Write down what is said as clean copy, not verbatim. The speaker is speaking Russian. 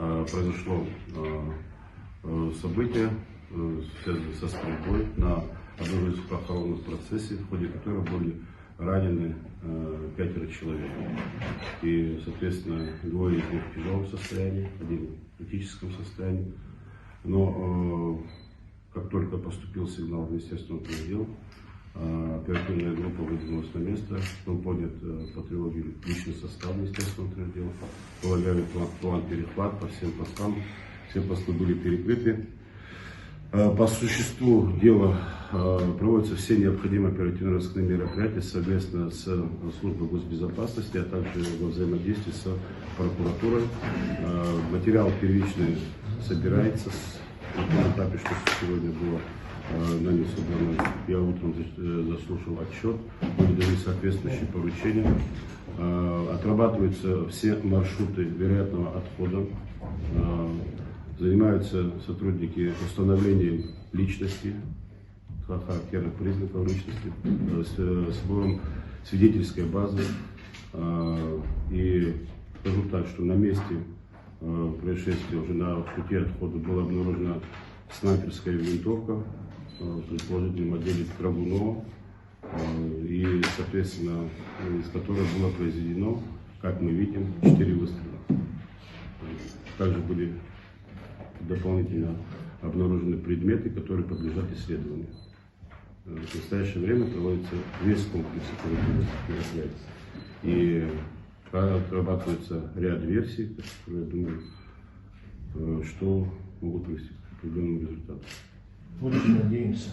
произошло событие, связанное со стрельбой на одном из похоронных процессов, в ходе которого были ранены 5 человек. И, соответственно, 2 из них в тяжелом состоянии, 1 в критическом состоянии. Но как только поступил сигнал в Министерство внутренних дел, оперативная группа выдвинулась на место, был поднят по тревоге личный состав Министерства внутренних дел, был объявлен план перехват по всем постам, все посты были перекрыты. По существу дела проводятся все необходимые оперативно-розыскные мероприятия совместно с службой госбезопасности, а также во взаимодействии с прокуратурой. Материал первичный собирается на том этапе, что сегодня было нами собрано. Я утром заслушал отчет, были даны соответствующие поручения. Отрабатываются все маршруты вероятного отхода. Занимаются сотрудники установлением личности, характерных признаков личности, сбором свидетельской базы. И скажу так, что на месте происшествия, уже на пути отхода, была обнаружена снайперская винтовка, предположительно модели Драгунова, и, соответственно, из которой было произведено, как мы видим, 4 выстрела. Также были дополнительно обнаружены предметы, которые подлежат исследованию. В настоящее время проводится весь комплекс мероприятий. И отрабатывается ряд версий, которые, я думаю, что могут привести к определенному результату. Будем надеяться.